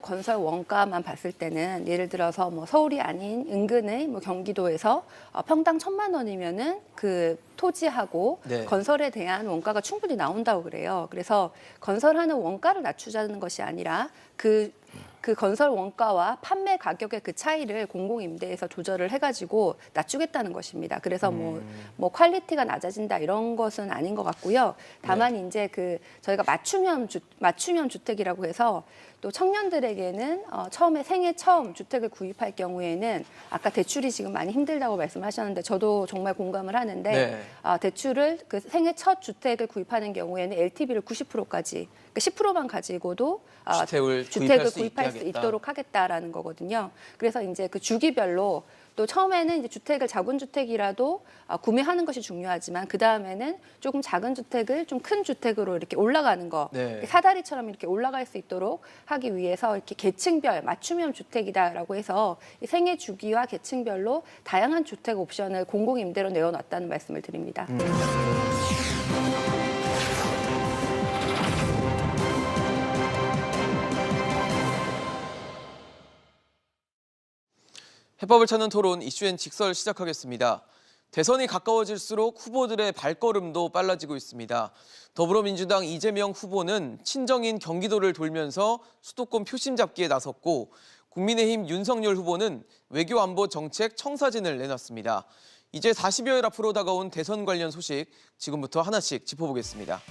건설 원가만 봤을 때는 예를 들어서 뭐 서울이 아닌 인근의 뭐 경기도에서 평당 1,000만 원이면은 그 토지하고 네. 건설에 대한 원가가 충분히 나온다고 그래요. 그래서 건설하는 원가를 낮추자는 것이 아니라 그 건설 원가와 판매 가격의 그 차이를 공공임대에서 조절을 해가지고 낮추겠다는 것입니다. 그래서 뭐 퀄리티가 낮아진다 이런 것은 아닌 것 같고요. 다만 이제 그 저희가 맞춤형 주택이라고 해서 또 청년들에게는 처음에 생애 처음 주택을 구입할 경우에는 아까 대출이 지금 많이 힘들다고 말씀하셨는데 저도 정말 공감을 하는데 네. 대출을 그 생애 첫 주택을 구입하는 경우에는 LTV를 90%까지 그러니까 10%만 가지고도 주택을 구입할 수 있도록 하겠다라는 거거든요. 그래서 이제 그 주기별로 또 처음에는 이제 주택을 작은 주택이라도 구매하는 것이 중요하지만 그 다음에는 조금 작은 주택을 좀 큰 주택으로 이렇게 올라가는 거 네. 사다리처럼 이렇게 올라갈 수 있도록 하기 위해서 이렇게 계층별 맞춤형 주택이다라고 해서 이 생애 주기와 계층별로 다양한 주택 옵션을 공공임대로 내어놨다는 말씀을 드립니다. 해법을 찾는 토론 이슈엔 직설 시작하겠습니다. 대선이 가까워질수록 후보들의 발걸음도 빨라지고 있습니다. 더불어민주당 이재명 후보는 친정인 경기도를 돌면서 수도권 표심 잡기에 나섰고 국민의힘 윤석열 후보는 외교 안보 정책 청사진을 내놨습니다. 이제 40여일 앞으로 다가온 대선 관련 소식 지금부터 하나씩 짚어보겠습니다.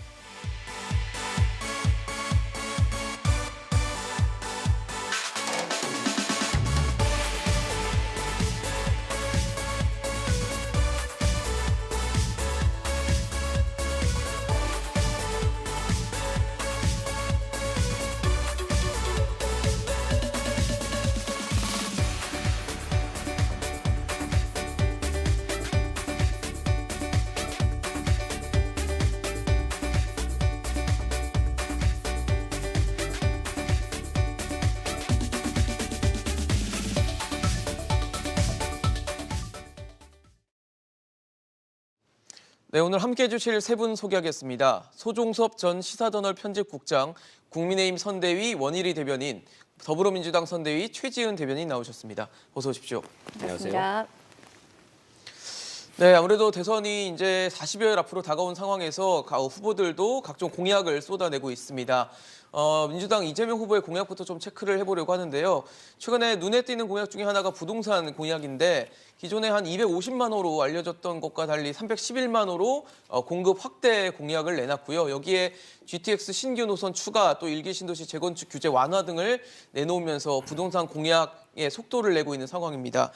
네, 오늘 함께해 주실 세 분 소개하겠습니다. 소종섭 전 시사저널 편집국장, 국민의힘 선대위 원일이 대변인, 더불어민주당 선대위 최지은 대변인 나오셨습니다. 어서 오십시오. 안녕하세요. 네, 아무래도 대선이 이제 40여일 앞으로 다가온 상황에서 후보들도 각종 공약을 쏟아내고 있습니다. 민주당 이재명 후보의 공약부터 좀 체크를 해보려고 하는데요. 최근에 눈에 띄는 공약 중에 하나가 부동산 공약인데 기존에 한 250만 호로 알려졌던 것과 달리 311만 호로 공급 확대 공약을 내놨고요. 여기에 GTX 신규 노선 추가, 또 일기 신도시 재건축 규제 완화 등을 내놓으면서 부동산 공약에 속도를 내고 있는 상황입니다.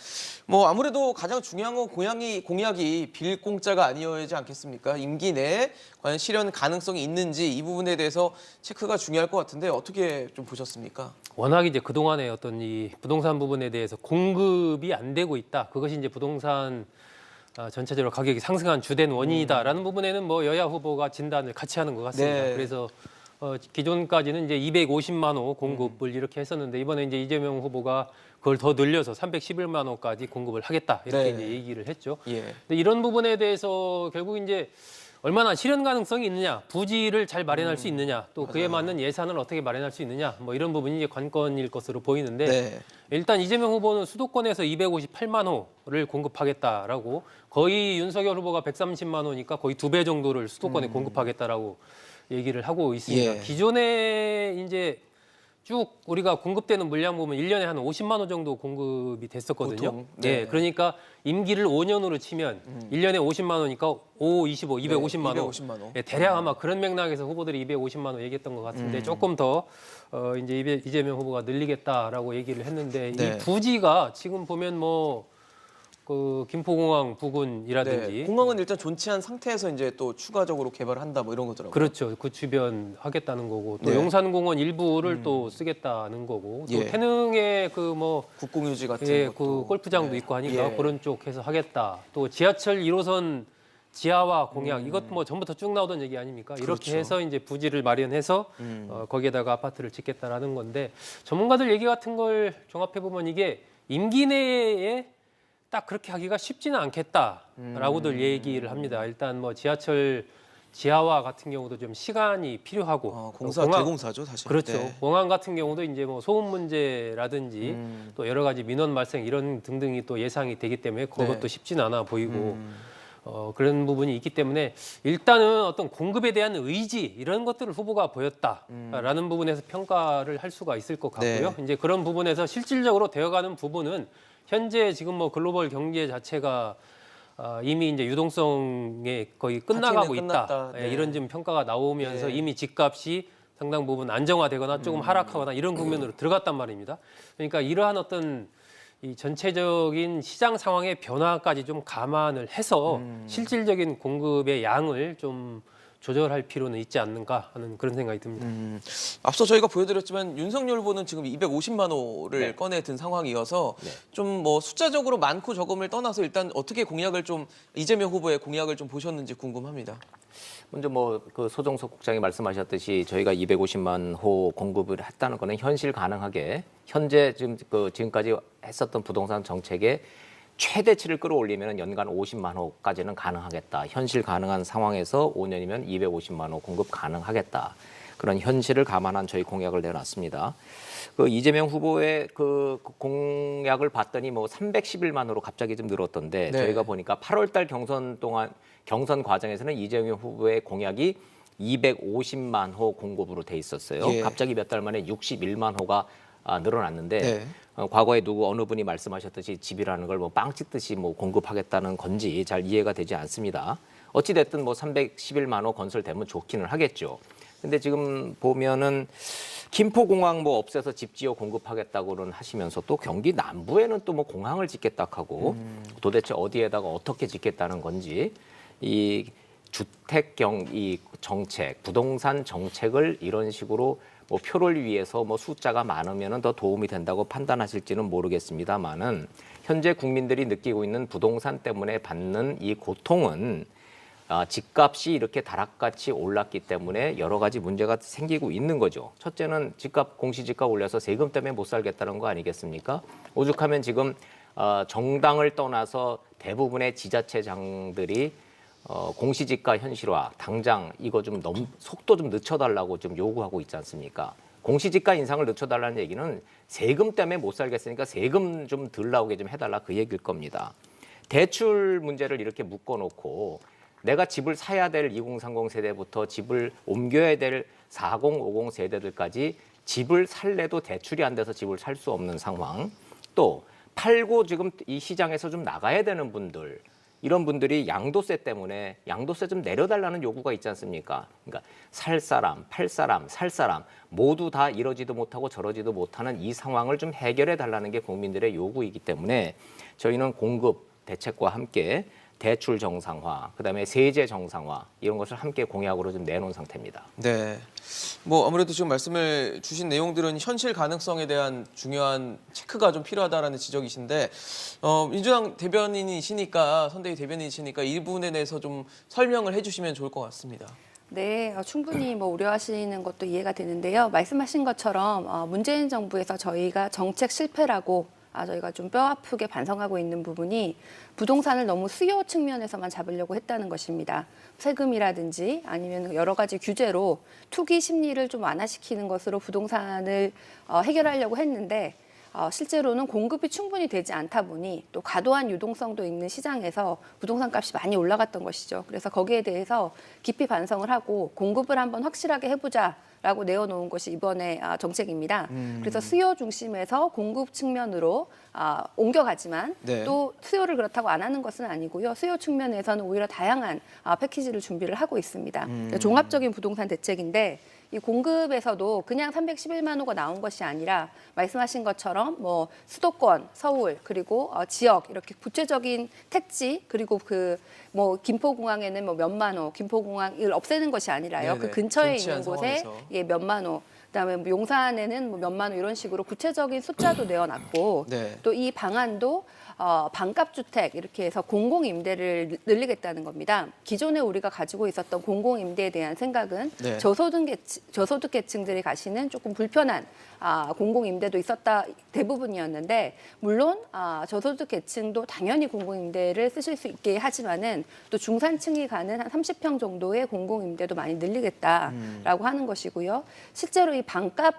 뭐 아무래도 가장 중요한 건 공약이 빌공짜가 아니어야지 않겠습니까? 임기 내에 과연 실현 가능성이 있는지 이 부분에 대해서 체크가 중요할 것 같은데 어떻게 좀 보셨습니까? 워낙 이제 그동안의 어떤 이 부동산 부분에 대해서 공급이 안 되고 있다. 그것이 이제 부동산 전체적으로 가격이 상승한 주된 원인이다라는 부분에는 뭐 여야 후보가 진단을 같이 하는 것 같습니다. 네. 그래서 기존까지는 이제 250만 호 공급을 이렇게 했었는데 이번에 이제 이재명 후보가 그걸 더 늘려서 311만 호까지 공급을 하겠다 이렇게 네. 이제 얘기를 했죠. 예. 근데 이런 부분에 대해서 결국 이제 얼마나 실현 가능성이 있느냐, 부지를 잘 마련할 수 있느냐, 또 그에 맞는 예산을 어떻게 마련할 수 있느냐, 뭐 이런 부분이 이제 관건일 것으로 보이는데 네. 일단 이재명 후보는 수도권에서 258만 호를 공급하겠다라고 거의 윤석열 후보가 130만 호니까 거의 2배 정도를 수도권에 공급하겠다라고 얘기를 하고 있습니다. 예. 기존에 이제 쭉 우리가 공급되는 물량 보면 1년에 한 50만 호 정도 공급이 됐었거든요. 보통, 네. 네, 그러니까 임기를 5년으로 치면 1년에 50만 호니까 5, 25, 250만 호. 250만 호. 네, 대략 아마 그런 맥락에서 후보들이 250만 호 얘기했던 것 같은데 조금 더 이제 이재명 후보가 늘리겠다라고 얘기를 했는데 네. 이 부지가 지금 보면 뭐 그 김포공항 부근이라든지 네. 공항은 일단 존치한 상태에서 이제 또 추가적으로 개발한다 뭐 이런 거더라고요. 그렇죠. 그 주변 하겠다는 거고 또 네. 용산공원 일부를 또 쓰겠다는 거고 또 예. 태릉에 그 뭐 국공유지 같은 예, 것도. 그 골프장도 네. 있고 하니까 예. 그런 쪽 해서 하겠다. 또 지하철 1호선 지하화 공약 이것 뭐 전부터 쭉 나오던 얘기 아닙니까? 이렇게 그렇죠. 해서 이제 부지를 마련해서 거기에다가 아파트를 짓겠다라는 건데 전문가들 얘기 같은 걸 종합해 보면 이게 임기 내에 딱 그렇게 하기가 쉽지는 않겠다라고들 얘기를 합니다. 일단 뭐 지하철 지하화 같은 경우도 좀 시간이 필요하고 공사 대공사죠, 사실. 그렇죠. 네. 공항 같은 경우도 이제 뭐 소음 문제라든지 또 여러 가지 민원 발생 이런 등등이 또 예상이 되기 때문에 그것도 네. 쉽진 않아 보이고 그런 부분이 있기 때문에 일단은 어떤 공급에 대한 의지 이런 것들을 후보가 보였다라는 부분에서 평가를 할 수가 있을 것 같고요. 네. 이제 그런 부분에서 실질적으로 되어가는 부분은 현재 지금 뭐 글로벌 경제 자체가 이미 이제 유동성에 거의 끝나가고 파티는 있다. 끝났다. 네. 이런 좀 평가가 나오면서 네. 이미 집값이 상당 부분 안정화되거나 조금 하락하거나 이런 국면으로 들어갔단 말입니다. 그러니까 이러한 어떤 이 전체적인 시장 상황의 변화까지 좀 감안을 해서 실질적인 공급의 양을 좀 조절할 필요는 있지 않는가 하는 그런 생각이 듭니다. 앞서 저희가 보여드렸지만 윤석열 후보는 지금 250만 호를 네. 꺼내 든 상황이어서 네. 좀 뭐 숫자적으로 많고 적음을 떠나서 일단 어떻게 공약을 좀 이재명 후보의 공약을 좀 보셨는지 궁금합니다. 먼저 뭐 그 소정석 국장이 말씀하셨듯이 저희가 250만 호 공급을 했다는 거는 현실 가능하게 현재 지금까지 했었던 부동산 정책의 최대치를 끌어올리면 연간 50만 호까지는 가능하겠다. 현실 가능한 상황에서 5년이면 250만 호 공급 가능하겠다. 그런 현실을 감안한 저희 공약을 내놨습니다. 그 이재명 후보의 그 공약을 봤더니 뭐 311만 호로 갑자기 좀 늘었던데 네. 저희가 보니까 8월달 경선 과정에서는 이재명 후보의 공약이 250만 호 공급으로 돼 있었어요. 예. 갑자기 몇 달 만에 61만 호가 늘어났는데 네. 과거에 어느 분이 말씀하셨듯이 집이라는 걸 뭐 빵 찍듯이 뭐 공급하겠다는 건지 잘 이해가 되지 않습니다. 어찌 됐든 뭐 311만 호 건설되면 좋기는 하겠죠. 근데 지금 보면은 김포공항 뭐 없애서 집 지어 공급하겠다고는 하시면서 또 경기 남부에는 또 뭐 공항을 짓겠다 하고 도대체 어디에다가 어떻게 짓겠다는 건지 이 이 정책, 부동산 정책을 이런 식으로 뭐 표를 위해서 뭐 숫자가 많으면 더 도움이 된다고 판단하실지는 모르겠습니다만은 현재 국민들이 느끼고 있는 부동산 때문에 받는 이 고통은 집값이 이렇게 다락같이 올랐기 때문에 여러 가지 문제가 생기고 있는 거죠. 첫째는 공시지가 올려서 세금 때문에 못 살겠다는 거 아니겠습니까? 오죽하면 지금 정당을 떠나서 대부분의 지자체장들이 공시지가 현실화, 당장 이거 좀 속도 좀 늦춰달라고 좀 요구하고 있지 않습니까? 공시지가 인상을 늦춰달라는 얘기는 세금 때문에 못 살겠으니까 세금 좀 덜 나오게 좀 해달라 그 얘기일 겁니다. 대출 문제를 이렇게 묶어놓고 내가 집을 사야 될 2030 세대부터 집을 옮겨야 될 40, 50 세대들까지 집을 살래도 대출이 안 돼서 집을 살 수 없는 상황. 또 팔고 지금 이 시장에서 좀 나가야 되는 분들. 이런 분들이 양도세 때문에 양도세 좀 내려달라는 요구가 있지 않습니까? 그러니까 살 사람, 팔 사람, 살 사람 모두 다 이러지도 못하고 저러지도 못하는 이 상황을 좀 해결해 달라는 게 국민들의 요구이기 때문에 저희는 공급 대책과 함께 대출 정상화, 그다음에 세제 정상화 이런 것을 함께 공약으로 좀 내놓은 상태입니다. 네. 뭐 아무래도 지금 말씀을 주신 내용들은 현실 가능성에 대한 중요한 체크가 좀 필요하다라는 지적이신데 민주당 대변인이시니까 선대위 대변인이시니까 이 부분에 대해서 좀 설명을 해주시면 좋을 것 같습니다. 네, 충분히 뭐 우려하시는 것도 이해가 되는데요. 말씀하신 것처럼 문재인 정부에서 저희가 정책 실패라고 저희가 좀 뼈아프게 반성하고 있는 부분이 부동산을 너무 수요 측면에서만 잡으려고 했다는 것입니다. 세금이라든지 아니면 여러 가지 규제로 투기 심리를 좀 완화시키는 것으로 부동산을 해결하려고 했는데 실제로는 공급이 충분히 되지 않다 보니 또 과도한 유동성도 있는 시장에서 부동산 값이 많이 올라갔던 것이죠. 그래서 거기에 대해서 깊이 반성을 하고 공급을 한번 확실하게 해보자라고 내어놓은 것이 이번에 정책입니다. 그래서 수요 중심에서 공급 측면으로 옮겨가지만 네. 또 수요를 그렇다고 안 하는 것은 아니고요. 수요 측면에서는 오히려 다양한 패키지를 준비를 하고 있습니다. 종합적인 부동산 대책인데 이 공급에서도 그냥 311만 호가 나온 것이 아니라 말씀하신 것처럼 뭐 수도권, 서울 그리고 지역 이렇게 구체적인 택지 그리고 그 뭐 김포공항에는 뭐 몇만 호, 김포공항을 없애는 것이 아니라요. 네네. 그 근처에 존치한 있는 곳에 상황에서. 몇만 호. 그다음에 뭐 용산에는 뭐 몇만 호 이런 식으로 구체적인 숫자도 내어놨고 네. 또 이 방안도 반값주택 이렇게 해서 공공임대를 늘리겠다는 겁니다. 기존에 우리가 가지고 있었던 공공임대에 대한 생각은 네. 저소득 계층들이 가시는 조금 불편한 공공임대도 있었다 대부분이었는데 물론 저소득 계층도 당연히 공공임대를 쓰실 수 있게 하지만은 또 중산층이 가는 한 30평 정도의 공공임대도 많이 늘리겠다라고 하는 것이고요. 실제로 이 반값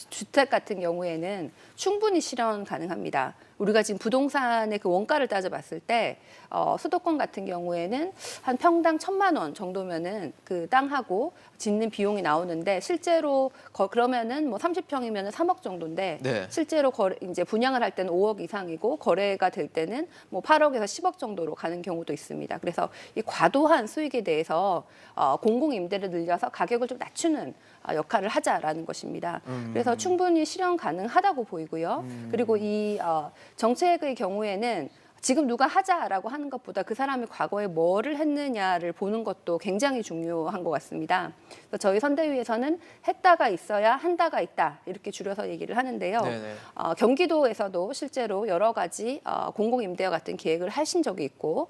주택 같은 경우에는 충분히 실현 가능합니다. 우리가 지금 부동산의 그 원가를 따져봤을 때 수도권 같은 경우에는 한 평당 1,000만 원 정도면은 그 땅하고 짓는 비용이 나오는데 실제로 그러면은 뭐 30평이면은 3억 정도인데 네. 실제로 이제 분양을 할 때는 5억 이상이고 거래가 될 때는 뭐 8억에서 10억 정도로 가는 경우도 있습니다. 그래서 이 과도한 수익에 대해서 공공임대를 늘려서 가격을 좀 낮추는 역할을 하자라는 것입니다. 그래서 충분히 실현 가능하다고 보이고요. 그리고 이 정책의 경우에는 지금 누가 하자라고 하는 것보다 그 사람이 과거에 뭐를 했느냐를 보는 것도 굉장히 중요한 것 같습니다. 그래서 저희 선대위에서는 했다가 있어야 한다가 있다 이렇게 줄여서 얘기를 하는데요. 경기도에서도 실제로 여러 가지 공공임대와 같은 계획을 하신 적이 있고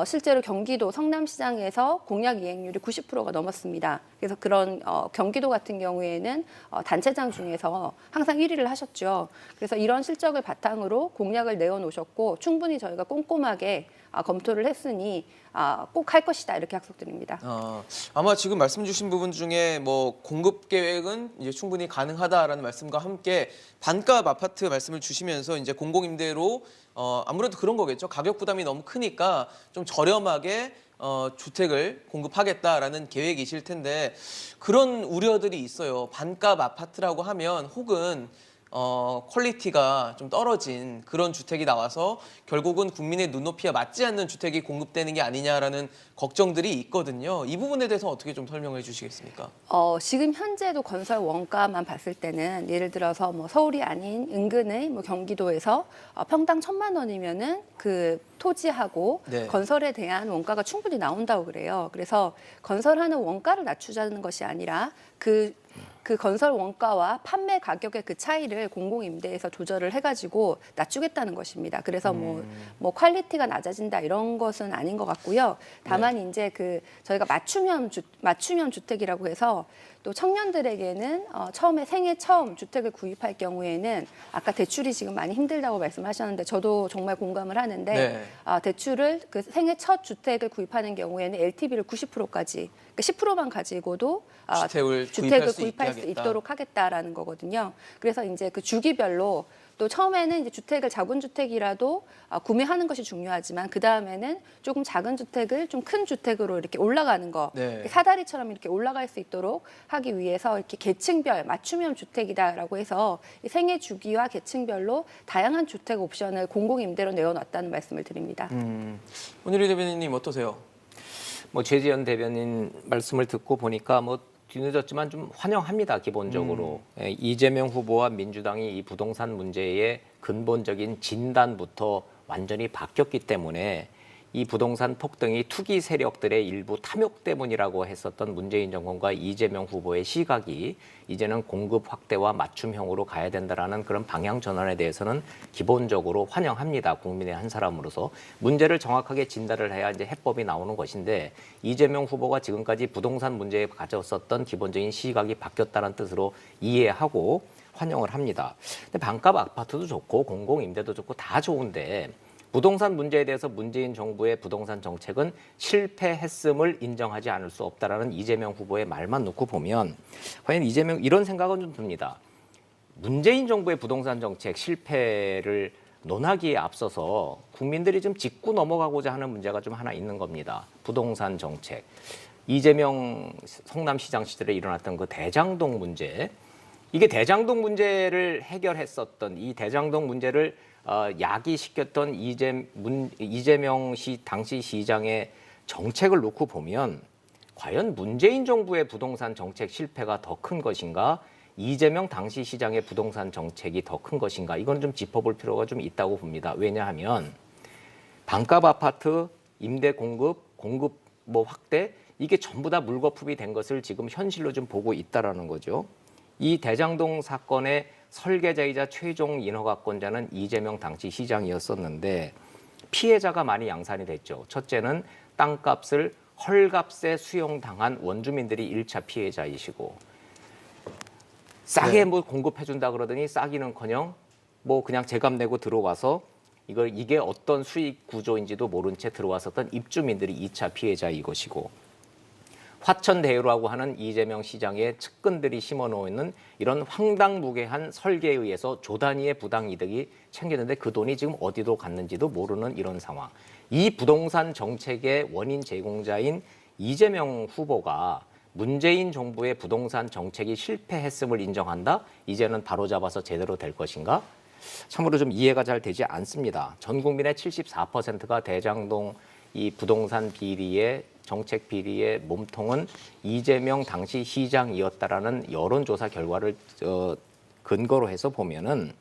실제로 경기도 성남시장에서 공약 이행률이 90%가 넘었습니다. 그래서 그런 경기도 같은 경우에는 단체장 중에서 항상 1위를 하셨죠. 그래서 이런 실적을 바탕으로 공약을 내어놓으셨고 충분히 저희가 꼼꼼하게 검토를 했으니 꼭 할 것이다 이렇게 약속드립니다. 아마 지금 말씀 주신 부분 중에 뭐 공급 계획은 이제 충분히 가능하다라는 말씀과 함께 반값 아파트 말씀을 주시면서 이제 공공임대로 아무래도 그런 거겠죠. 가격 부담이 너무 크니까 좀 저렴하게 주택을 공급하겠다라는 계획이실 텐데 그런 우려들이 있어요. 반값 아파트라고 하면 혹은 퀄리티가 좀 떨어진 그런 주택이 나와서 결국은 국민의 눈높이에 맞지 않는 주택이 공급되는 게 아니냐라는 걱정들이 있거든요. 이 부분에 대해서 어떻게 좀 설명해 주시겠습니까? 지금 현재도 건설 원가만 봤을 때는 예를 들어서 뭐 서울이 아닌 인근의 뭐 경기도에서 평당 1,000만 원이면은 그 토지하고 네. 건설에 대한 원가가 충분히 나온다고 그래요. 그래서 건설하는 원가를 낮추자는 것이 아니라 그 건설 원가와 판매 가격의 그 차이를 공공임대에서 조절을 해가지고 낮추겠다는 것입니다. 그래서 뭐 퀄리티가 낮아진다 이런 것은 아닌 것 같고요. 다만 이제 그 저희가 맞춤형 주택이라고 해서 또 청년들에게는 처음에 생애 처음 주택을 구입할 경우에는 아까 대출이 지금 많이 힘들다고 말씀하셨는데 저도 정말 공감을 하는데 네. 대출을 그 생애 첫 주택을 구입하는 경우에는 LTV를 90%까지 그러니까 10%만 가지고도 주택을 구입할 수 있도록 하겠다라는 거거든요. 그래서 이제 그 주기별로 또 처음에는 이제 주택을 작은 주택이라도 구매하는 것이 중요하지만 그 다음에는 조금 작은 주택을 좀 큰 주택으로 이렇게 올라가는 거 네. 사다리처럼 이렇게 올라갈 수 있도록 하기 위해서 이렇게 계층별 맞춤형 주택이다라고 해서 이 생애 주기와 계층별로 다양한 주택 옵션을 공공임대로 내어놨다는 말씀을 드립니다. 문유리 대변인님 어떠세요? 뭐 최지연 대변인 말씀을 듣고 보니까 뭐 뒤늦었지만 좀 환영합니다. 기본적으로 이재명 후보와 민주당이 이 부동산 문제의 근본적인 진단부터 완전히 바뀌었기 때문에 이 부동산 폭등이 투기 세력들의 일부 탐욕 때문이라고 했었던 문재인 정권과 이재명 후보의 시각이 이제는 공급 확대와 맞춤형으로 가야 된다라는 그런 방향 전환에 대해서는 기본적으로 환영합니다. 국민의 한 사람으로서 문제를 정확하게 진단을 해야 이제 해법이 나오는 것인데 이재명 후보가 지금까지 부동산 문제에 가졌었던 기본적인 시각이 바뀌었다는 뜻으로 이해하고 환영을 합니다. 근데 반값 아파트도 좋고 공공임대도 좋고 다 좋은데 부동산 문제에 대해서 문재인 정부의 부동산 정책은 실패했음을 인정하지 않을 수 없다라는 이재명 후보의 말만 놓고 보면 과연 이재명 이런 생각은 좀 듭니다. 문재인 정부의 부동산 정책 실패를 논하기에 앞서서 국민들이 좀 짚고 넘어가고자 하는 문제가 좀 하나 있는 겁니다. 부동산 정책. 이재명 성남시장 시절에 일어났던 그 대장동 문제. 이게 대장동 문제를 해결했었던 이 대장동 문제를 야기시켰던 이재명 시 당시 시장의 정책을 놓고 보면 과연 문재인 정부의 부동산 정책 실패가 더 큰 것인가? 이재명 당시 시장의 부동산 정책이 더 큰 것인가? 이건 좀 짚어볼 필요가 좀 있다고 봅니다. 왜냐하면 반값 아파트 임대 공급 뭐 확대 이게 전부 다 물거품이 된 것을 지금 현실로 좀 보고 있다라는 거죠. 이 대장동 사건의 설계자이자 최종 인허가권자는 이재명 당시 시장이었었는데 피해자가 많이 양산이 됐죠. 첫째는 땅값을 헐값에 수용당한 원주민들이 1차 피해자이시고 싸게 네. 뭐 공급해준다 그러더니 싸기는커녕 뭐 그냥 제값 내고 들어와서 이게 어떤 수익 구조인지도 모른 채 들어왔었던 입주민들이 2차 피해자 이것이고 화천대유라고 하는 이재명 시장의 측근들이 심어놓는 이런 황당무계한 설계에 의해서 조 단위의 부당 이득이 챙겼는데 그 돈이 지금 어디로 갔는지도 모르는 이런 상황. 이 부동산 정책의 원인 제공자인 이재명 후보가 문재인 정부의 부동산 정책이 실패했음을 인정한다? 이제는 바로잡아서 제대로 될 것인가? 참으로 좀 이해가 잘 되지 않습니다. 전 국민의 74%가 대장동 이 부동산 비리의 정책 비리의 몸통은 이재명 당시 시장이었다라는 여론조사 결과를 근거로 해서 보면은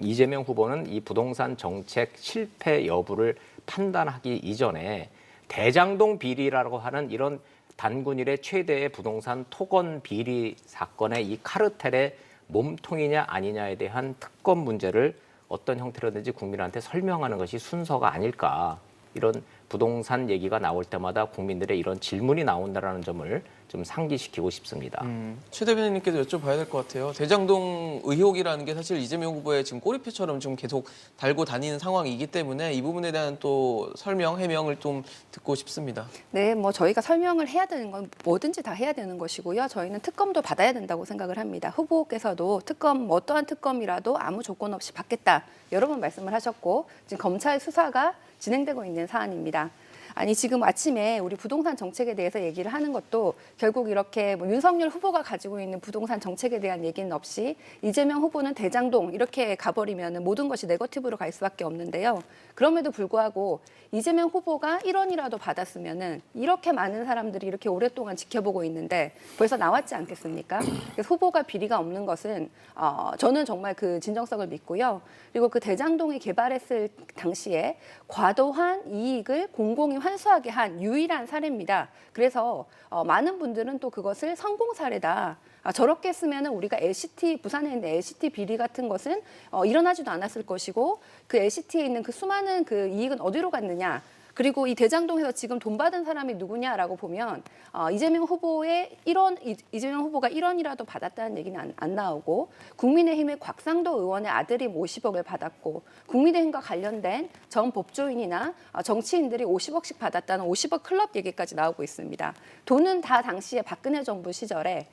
이재명 후보는 이 부동산 정책 실패 여부를 판단하기 이전에 대장동 비리라고 하는 이런 단군 일의 최대의 부동산 토건 비리 사건의 이 카르텔의 몸통이냐 아니냐에 대한 특검 문제를 어떤 형태로든지 국민한테 설명하는 것이 순서가 아닐까. 이런 부동산 얘기가 나올 때마다 국민들의 이런 질문이 나온다는 점을 좀 상기시키고 싶습니다. 최 대변인님께도 여쭤봐야 될 것 같아요. 대장동 의혹이라는 게 사실 이재명 후보의 지금 꼬리표처럼 좀 계속 달고 다니는 상황이기 때문에 이 부분에 대한 또 설명, 해명을 좀 듣고 싶습니다. 네, 뭐 저희가 설명을 해야 되는 건 뭐든지 다 해야 되는 것이고요. 저희는 특검도 받아야 된다고 생각을 합니다. 후보께서도 특검, 어떠한 특검이라도 아무 조건 없이 받겠다. 여러 번 말씀을 하셨고 지금 검찰 수사가 진행되고 있는 사안입니다. 아니 지금 아침에 우리 부동산 정책에 대해서 얘기를 하는 것도 결국 이렇게 뭐 윤석열 후보가 가지고 있는 부동산 정책에 대한 얘기는 없이 이재명 후보는 대장동 이렇게 가버리면 모든 것이 네거티브로 갈 수밖에 없는데요. 그럼에도 불구하고 이재명 후보가 1원이라도 받았으면은 이렇게 많은 사람들이 이렇게 오랫동안 지켜보고 있는데 벌써 나왔지 않겠습니까? 그래서 후보가 비리가 없는 것은 저는 정말 그 진정성을 믿고요. 그리고 그 대장동이 개발했을 당시에 과도한 이익을 공공이 환수하게 한 유일한 사례입니다. 그래서 많은 분들은 또 그것을 성공 사례다. 저렇게 했으면 우리가 LCT, 부산에 있는 LCT 비리 같은 것은 일어나지도 않았을 것이고 그 LCT에 있는 그 수많은 그 이익은 어디로 갔느냐. 그리고 이 대장동에서 지금 돈 받은 사람이 누구냐라고 보면 이재명 후보가 1원이라도 받았다는 얘기는 안 나오고 국민의힘의 곽상도 의원의 아들이 50억을 받았고 국민의힘과 관련된 전 법조인이나 정치인들이 50억씩 받았다는 50억 클럽 얘기까지 나오고 있습니다. 돈은 다 당시에 박근혜 정부 시절에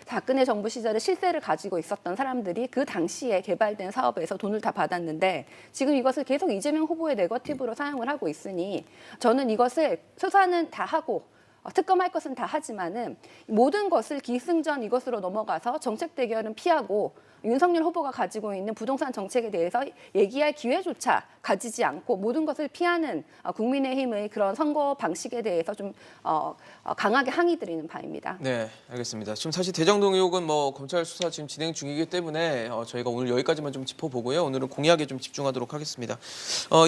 박근혜 정부 시절에 실세를 가지고 있었던 사람들이 그 당시에 개발된 사업에서 돈을 다 받았는데 지금 이것을 계속 이재명 후보의 네거티브로 사용을 하고 있으니 저는 이것을 수사는 다 하고 특검할 것은 다 하지만은 모든 것을 기승전 이것으로 넘어가서 정책 대결은 피하고 윤석열 후보가 가지고 있는 부동산 정책에 대해서 얘기할 기회조차 가지지 않고 모든 것을 피하는 국민의힘의 그런 선거 방식에 대해서 좀 강하게 항의드리는 바입니다. 네, 알겠습니다. 지금 사실 대장동 의혹은 뭐 검찰 수사 지금 진행 중이기 때문에 저희가 오늘 여기까지만 좀 짚어보고요. 오늘은 공약에 좀 집중하도록 하겠습니다.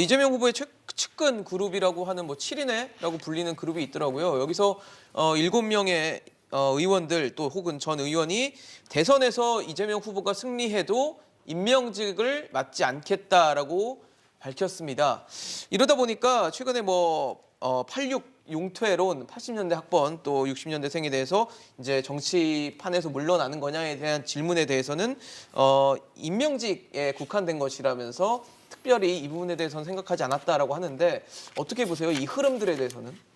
이재명 후보의 측근 그룹이라고 하는 뭐 7인회라고 불리는 그룹이 있더라고요. 여기서 7명의 의원들 또 혹은 전 의원이 대선에서 이재명 후보가 승리해도 임명직을 맡지 않겠다라고 밝혔습니다. 이러다 보니까 최근에 86 용퇴론 80년대 학번 또 60년대생에 대해서 이제 정치판에서 물러나는 거냐에 대한 질문에 대해서는 임명직에 국한된 것이라면서 특별히 이 부분에 대해서는 생각하지 않았다라고 하는데 어떻게 보세요? 이 흐름들에 대해서는?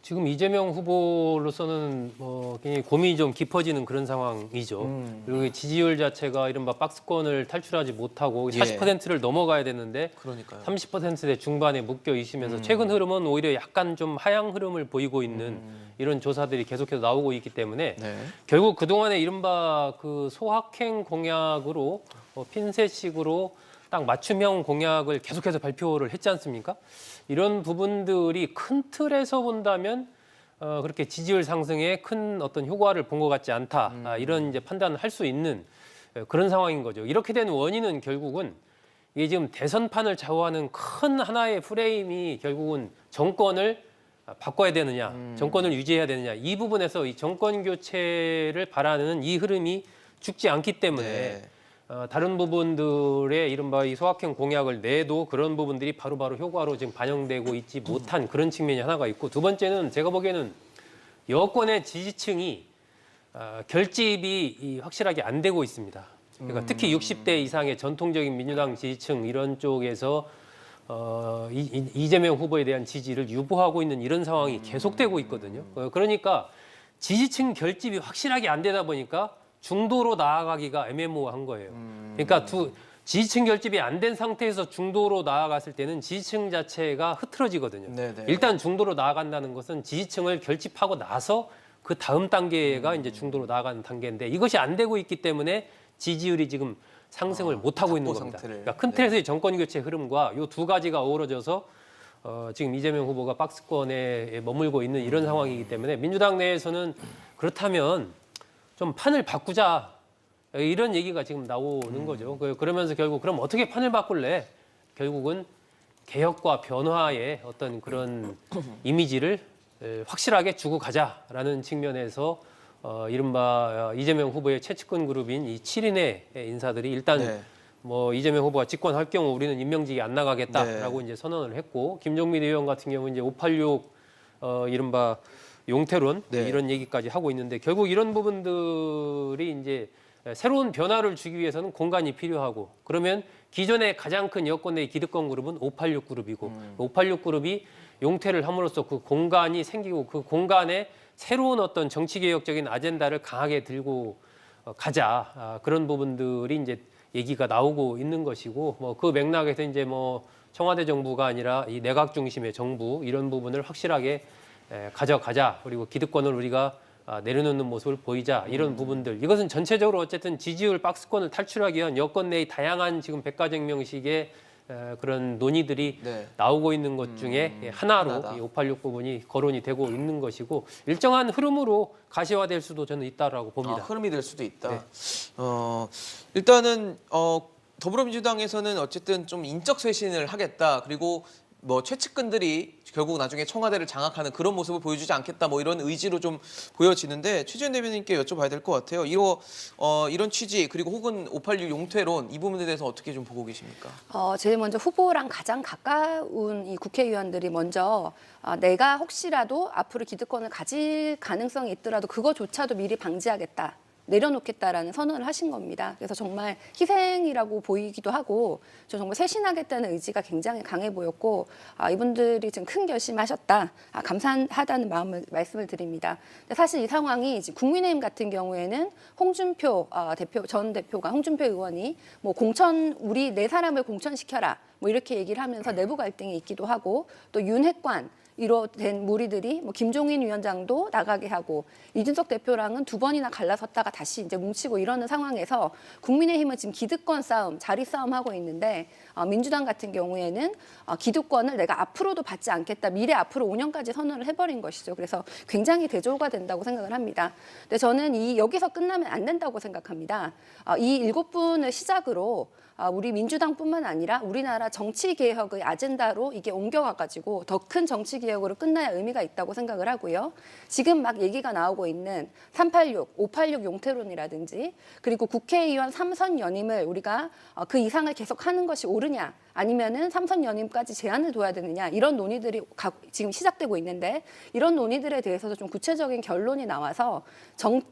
지금 이재명 후보로서는 굉장히 고민이 좀 깊어지는 그런 상황이죠. 그리고 지지율 자체가 이른바 박스권을 탈출하지 못하고 예. 40%를 넘어가야 되는데 그러니까요. 30%대 중반에 묶여 있으면서 최근 흐름은 오히려 약간 좀 하향 흐름을 보이고 있는 이런 조사들이 계속해서 나오고 있기 때문에 네. 결국 그동안에 이른바 그 소확행 공약으로 핀셋식으로 딱 맞춤형 공약을 계속해서 발표를 했지 않습니까? 이런 부분들이 큰 틀에서 본다면 그렇게 지지율 상승에 큰 어떤 효과를 본 것 같지 않다. 이런 이제 판단을 할 수 있는 그런 상황인 거죠. 이렇게 된 원인은 결국은 이게 지금 대선판을 좌우하는 큰 하나의 프레임이 결국은 정권을 바꿔야 되느냐, 정권을 유지해야 되느냐 이 부분에서 이 정권 교체를 바라는 이 흐름이 죽지 않기 때문에 네. 다른 부분들의 이른바 이 소확행 공약을 내도 그런 부분들이 바로바로 효과로 지금 반영되고 있지 못한 그런 측면이 하나가 있고 두 번째는 제가 보기에는 여권의 지지층이 결집이 확실하게 안 되고 있습니다. 그러니까 특히 60대 이상의 전통적인 민주당 지지층 이런 쪽에서 이재명 후보에 대한 지지를 유보하고 있는 이런 상황이 계속되고 있거든요. 그러니까 지지층 결집이 확실하게 안 되다 보니까 중도로 나아가기가 애매모호한 거예요. 그러니까 지지층 결집이 안 된 상태에서 중도로 나아갔을 때는 지지층 자체가 흐트러지거든요. 네네. 일단 중도로 나아간다는 것은 지지층을 결집하고 나서 그 다음 단계가 이제 중도로 나아가는 단계인데 이것이 안 되고 있기 때문에 지지율이 지금 상승을 못 하고 있는 답보 겁니다. 상태를. 그러니까 큰 틀에서의 정권 교체 흐름과 이 두 가지가 어우러져서 지금 이재명 후보가 박스권에 머물고 있는 이런 상황이기 때문에 민주당 내에서는 그렇다면 좀 판을 바꾸자 이런 얘기가 지금 나오는 거죠. 그러면서 결국 그럼 어떻게 판을 바꿀래? 결국은 개혁과 변화의 어떤 그런 이미지를 확실하게 주고 가자라는 측면에서 이른바 이재명 후보의 최측근 그룹인 이 7인의 인사들이 일단 네. 뭐 이재명 후보가 집권할 경우 우리는 임명직이 안 나가겠다라고 네. 이제 선언을 했고 김종민 의원 같은 경우 이제 586 이른바 용태론 네. 이런 얘기까지 하고 있는데 결국 이런 부분들이 이제 새로운 변화를 주기 위해서는 공간이 필요하고 그러면 기존의 가장 큰 여권 내 기득권 그룹은 586 그룹이고 586 그룹이 용퇴를 함으로써 그 공간이 생기고 그 공간에 새로운 어떤 정치개혁적인 아젠다를 강하게 들고 가자 그런 부분들이 이제 얘기가 나오고 있는 것이고 뭐 그 맥락에서 이제 뭐 청와대 정부가 아니라 이 내각 중심의 정부 이런 부분을 확실하게 가져가자 그리고 기득권을 우리가 내려놓는 모습을 보이자 이런 부분들 이것은 전체적으로 어쨌든 지지율 박스권을 탈출하기 위한 여권 내의 다양한 지금 백가쟁명식의 그런 논의들이 네. 나오고 있는 것 중에 하나로 하나다. 이 586 부분이 거론이 되고 있는 것이고 일정한 흐름으로 가시화될 수도 저는 있다라고 봅니다. 흐름이 될 수도 있다. 네. 일단은 더불어민주당에서는 어쨌든 좀 인적 쇄신을 하겠다. 그리고 뭐 최측근들이 결국 나중에 청와대를 장악하는 그런 모습을 보여주지 않겠다. 뭐 이런 의지로 좀 보여지는데 최재현 대변인께 여쭤봐야 될 것 같아요. 이런 취지 그리고 혹은 586 용퇴론 이 부분에 대해서 어떻게 좀 보고 계십니까? 제일 먼저 후보랑 가장 가까운 이 국회의원들이 먼저 내가 혹시라도 앞으로 기득권을 가질 가능성이 있더라도 그거조차도 미리 방지하겠다. 내려놓겠다라는 선언을 하신 겁니다. 그래서 정말 희생이라고 보이기도 하고 저 정말 쇄신하겠다는 의지가 굉장히 강해 보였고 이분들이 지금 큰 결심하셨다. 감사하다는 말씀을 드립니다. 근데 사실 이 상황이 이제 국민의힘 같은 경우에는 홍준표 전 대표가 홍준표 의원이 뭐 우리 네 사람을 공천시켜라 뭐 이렇게 얘기를 하면서 내부 갈등이 있기도 하고 또 윤핵관 이로 된 무리들이 뭐 김종인 위원장도 나가게 하고 이준석 대표랑은 두 번이나 갈라섰다가 다시 이제 뭉치고 이러는 상황에서 국민의힘은 지금 기득권 싸움, 자리 싸움 하고 있는데 민주당 같은 경우에는 기득권을 내가 앞으로도 받지 않겠다. 미래 앞으로 5년까지 선언을 해버린 것이죠. 그래서 굉장히 대조가 된다고 생각을 합니다. 근데 저는 여기서 끝나면 안 된다고 생각합니다. 이 7분을 시작으로 우리 민주당뿐만 아니라 우리나라 정치 개혁의 아젠다로 이게 옮겨가가지고 더 큰 정치 개혁으로 끝나야 의미가 있다고 생각을 하고요. 지금 막 얘기가 나오고 있는 386, 586 용태론이라든지 그리고 국회의원 3선 연임을 우리가 그 이상을 계속 하는 것이 옳으냐 아니면은 3선 연임까지 제한을 둬야 되느냐 이런 논의들이 지금 시작되고 있는데 이런 논의들에 대해서도 좀 구체적인 결론이 나와서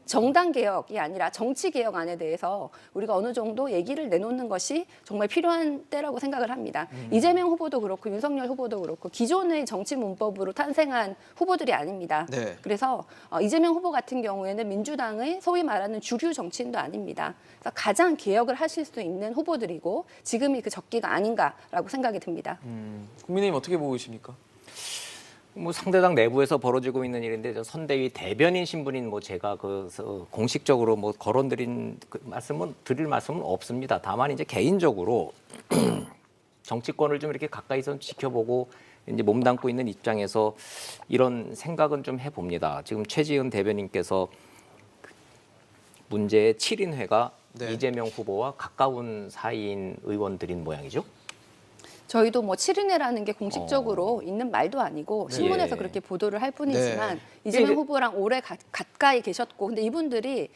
정당 개혁이 아니라 정치 개혁안에 대해서 우리가 어느 정도 얘기를 내놓는 것이 정말 필요한 때라고 생각을 합니다. 이재명 후보도 그렇고 윤석열 후보도 그렇고 기존의 정치 문법으로 탄생한 후보들이 아닙니다. 네. 그래서 이재명 후보 같은 경우에는 민주당의 소위 말하는 주류 정치인도 아닙니다. 그래서 가장 개혁을 하실 수 있는 후보들이고 지금이 그 적기가 아닌가라고 생각이 듭니다. 국민의힘 어떻게 보고 계십니까? 뭐 상대당 내부에서 벌어지고 있는 일인데 저 선대위 대변인 신분인 뭐 제가 공식적으로 뭐 거론드린 드릴 말씀은 없습니다. 다만 이제 개인적으로 정치권을 좀 이렇게 가까이서 지켜보고 이제 몸담고 있는 입장에서 이런 생각은 좀 해봅니다. 지금 최지은 대변인께서 문제의 7인회가 네. 이재명 후보와 가까운 사이인 의원들인 모양이죠. 저희도 뭐 7인회라는 게 공식적으로 있는 말도 아니고 신문에서 예. 그렇게 보도를 할 뿐이지만 이재명 후보랑 오래 가까이 계셨고, 근데 이분들이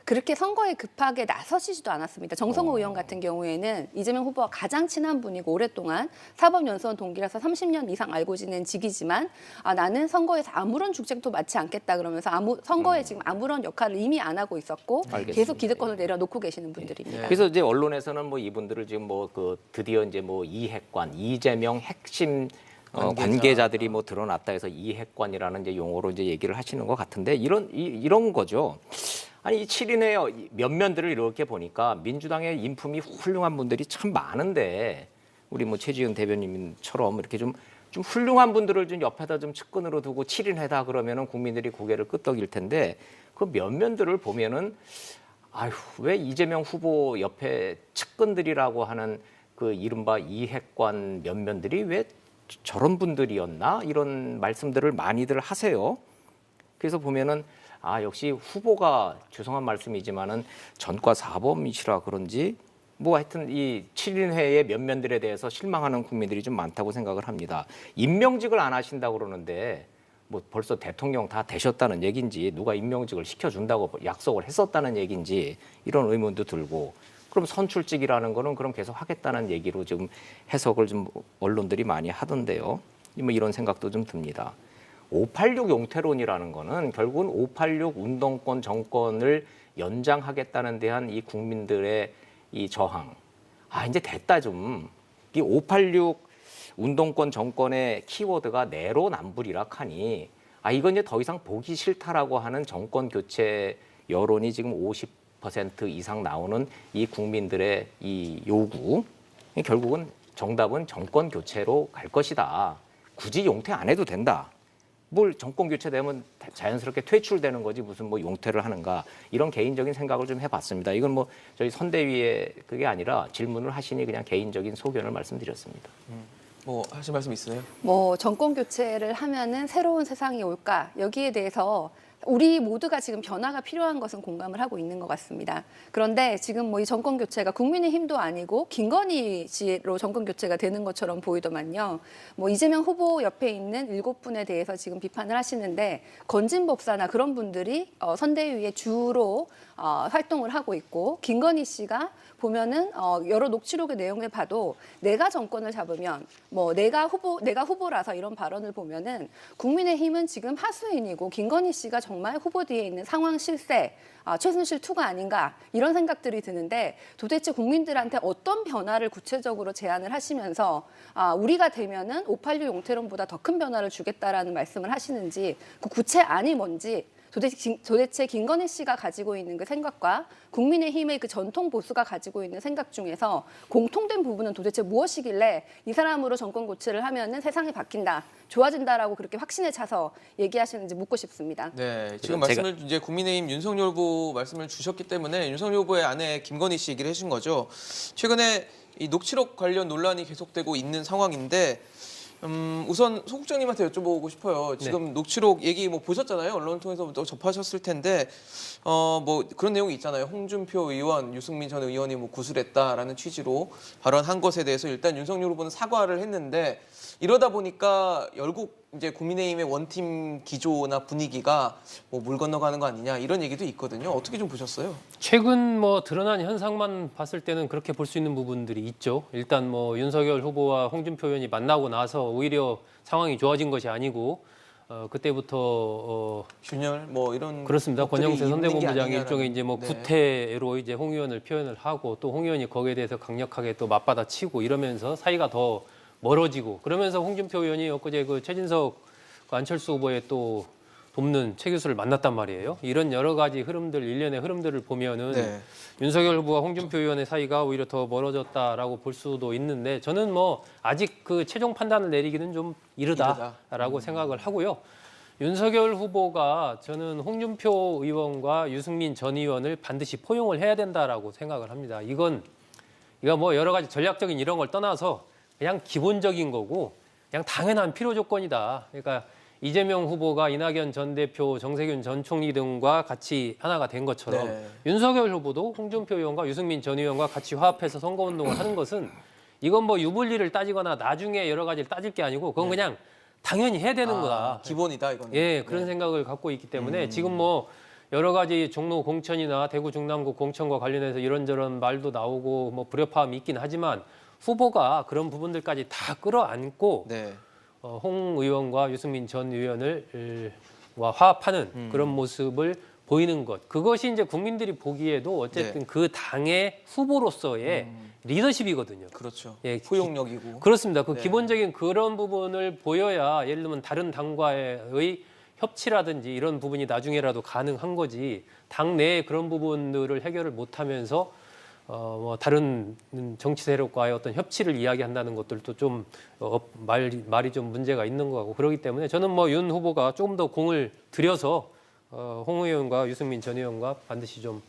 그렇게 선거에 급하게 나서시지도 않았습니다. 정성호 의원 같은 경우에는 이재명 후보와 가장 친한 분이고 오랫동안 사법연수원 동기라서 30년 이상 알고 지낸 직이지만 나는 선거에서 아무런 중책도 맡지 않겠다 그러면서 선거에 지금 아무런 역할을 이미 안 하고 있었고 알겠습니다. 계속 기득권을 내려놓고 계시는 분들입니다. 그래서 이제 언론에서는 뭐 이분들을 지금 뭐 그 드디어 이제 뭐 이핵관, 이재명 핵심 관계자들이 뭐 드러났다 해서 이핵관이라는 이제 용어로 이제 얘기를 하시는 것 같은데 이런 거죠. 아니 이 7인의 면면들을 이렇게 보니까 민주당의 인품이 훌륭한 분들이 참 많은데 우리 뭐 최지은 대변인처럼 이렇게 좀 훌륭한 분들을 좀 옆에다 좀 측근으로 두고 7인회다 그러면은 국민들이 고개를 끄덕일 텐데 그 면면들을 보면은 아휴 왜 이재명 후보 옆에 측근들이라고 하는 그 이른바 이핵관 면면들이 왜 저런 분들이었나 이런 말씀들을 많이들 하세요. 그래서 보면은 역시 후보가 죄송한 말씀이지만은 전과 사범이시라 그런지 뭐 하여튼 이 7인회의 면면들에 대해서 실망하는 국민들이 좀 많다고 생각을 합니다. 임명직을 안 하신다고 그러는데 뭐 벌써 대통령 다 되셨다는 얘기인지 누가 임명직을 시켜준다고 약속을 했었다는 얘기인지 이런 의문도 들고 그럼 선출직이라는 거는 그럼 계속 하겠다는 얘기로 지금 해석을 좀 언론들이 많이 하던데요. 뭐 이런 생각도 좀 듭니다. 586 용태론이라는 거는 결국은 586 운동권 정권을 연장하겠다는 데한 이 국민들의 이 저항. 이제 됐다 좀. 이 586 운동권 정권의 키워드가 내로남불이라 하니 이건 이제 더 이상 보기 싫다라고 하는 정권 교체 여론이 지금 50% 이상 나오는 이 국민들의 이 요구. 결국은 정답은 정권 교체로 갈 것이다. 굳이 용퇴 안 해도 된다. 뭘 정권 교체되면 자연스럽게 퇴출되는 거지 무슨 뭐 용퇴를 하는가 이런 개인적인 생각을 좀 해봤습니다. 이건 뭐 저희 선대위의 그게 아니라 질문을 하시니 그냥 개인적인 소견을 말씀드렸습니다. 뭐 하실 말씀 있으세요? 뭐 정권 교체를 하면은 새로운 세상이 올까 여기에 대해서 우리 모두가 지금 변화가 필요한 것은 공감을 하고 있는 것 같습니다. 그런데 지금 뭐 이 정권 교체가 국민의힘도 아니고 김건희 씨로 정권 교체가 되는 것처럼 보이더만요. 뭐 이재명 후보 옆에 있는 7분에 대해서 지금 비판을 하시는데 건진 법사나 그런 분들이 선대위에 주로 활동을 하고 있고 김건희 씨가 보면은 여러 녹취록의 내용을 봐도 내가 정권을 잡으면 뭐 내가 후보라서 이런 발언을 보면은 국민의힘은 지금 하수인이고 김건희 씨가 정말 후보 뒤에 있는 상황 실세 최순실 2가 아닌가 이런 생각들이 드는데 도대체 국민들한테 어떤 변화를 구체적으로 제안을 하시면서 우리가 되면은 586 용태론보다 더 큰 변화를 주겠다라는 말씀을 하시는지 그 구체안이 뭔지 도대체 김건희 씨가 가지고 있는 그 생각과 국민의힘의 그 전통 보수가 가지고 있는 생각 중에서 공통된 부분은 도대체 무엇이길래 이 사람으로 정권 교체를 하면은 세상이 바뀐다, 좋아진다라고 그렇게 확신에 차서 얘기하시는지 묻고 싶습니다. 네, 지금 말씀을 이제 국민의힘 윤석열 후보 말씀을 주셨기 때문에 윤석열 후보의 아내 김건희 씨 얘기를 해준 거죠. 최근에 이 녹취록 관련 논란이 계속되고 있는 상황인데. 우선 소 국장님한테 여쭤보고 싶어요. 지금 녹취록 얘기 뭐 보셨잖아요. 언론을 통해서 또 접하셨을 텐데 뭐 그런 내용이 있잖아요. 홍준표 의원, 유승민 전 의원이 뭐 구술했다라는 취지로 발언한 것에 대해서 일단 윤석열 후보는 사과를 했는데 이러다 보니까 결국 이제 국민의힘의 원팀 기조나 분위기가 뭐 물 건너가는 거 아니냐 이런 얘기도 있거든요. 어떻게 좀 보셨어요? 최근 뭐 드러난 현상만 봤을 때는 그렇게 볼 수 있는 부분들이 있죠. 일단 뭐 윤석열 후보와 홍준표 의원이 만나고 나서 오히려 상황이 좋아진 것이 아니고 그때부터 균열 뭐 이런 그렇습니다. 것들이 권영세 있는 게 선대본부장이 아니냐라는. 일종의 이제 뭐 네. 구태로 이제 홍 의원을 표현을 하고 또 홍 의원이 거기에 대해서 강력하게 또 맞받아치고 이러면서 사이가 더 멀어지고 그러면서 홍준표 의원이 엊그제 그 최진석 그 안철수 후보의 또 돕는 최 교수를 만났단 말이에요. 이런 여러 가지 흐름들, 일련의 흐름들을 보면은 네. 윤석열 후보와 홍준표 의원의 사이가 오히려 더 멀어졌다라고 볼 수도 있는데 저는 뭐 아직 그 최종 판단을 내리기는 좀 이르다라고 생각을 하고요. 윤석열 후보가 저는 홍준표 의원과 유승민 전 의원을 반드시 포용을 해야 된다라고 생각을 합니다. 이거 뭐 여러 가지 전략적인 이런 걸 떠나서 그냥 기본적인 거고 그냥 당연한 필요 조건이다. 그러니까 이재명 후보가 이낙연 전 대표, 정세균 전 총리 등과 같이 하나가 된 것처럼 네. 윤석열 후보도 홍준표 의원과 유승민 전 의원과 같이 화합해서 선거운동을 하는 것은 이건 뭐 유불리를 따지거나 나중에 여러 가지를 따질 게 아니고 그건 그냥 당연히 해야 되는 거다. 기본이다 이거는. 예, 그런 생각을 갖고 있기 때문에 지금 뭐 여러 가지 종로 공천이나 대구 중랑구 공천과 관련해서 이런저런 말도 나오고 뭐 불협화음이 있긴 하지만 후보가 그런 부분들까지 다 끌어안고 네. 홍 의원과 유승민 전 의원을 와 화합하는 그런 모습을 보이는 것. 그것이 이제 국민들이 보기에도 어쨌든 그 당의 후보로서의 리더십이거든요. 그렇죠. 예, 포용력이고. 그렇습니다. 그 네. 기본적인 그런 부분을 보여야 예를 들면 다른 당과의 협치라든지 이런 부분이 나중에라도 가능한 거지. 당 내에 그런 부분들을 해결을 못하면서 뭐 다른 정치 세력과의 어떤 협치를 이야기한다는 것들도 좀 말이 좀 문제가 있는 것 같고 그렇기 때문에 저는 뭐 윤 후보가 조금 더 공을 들여서 홍 의원과 유승민 전 의원과 반드시 좀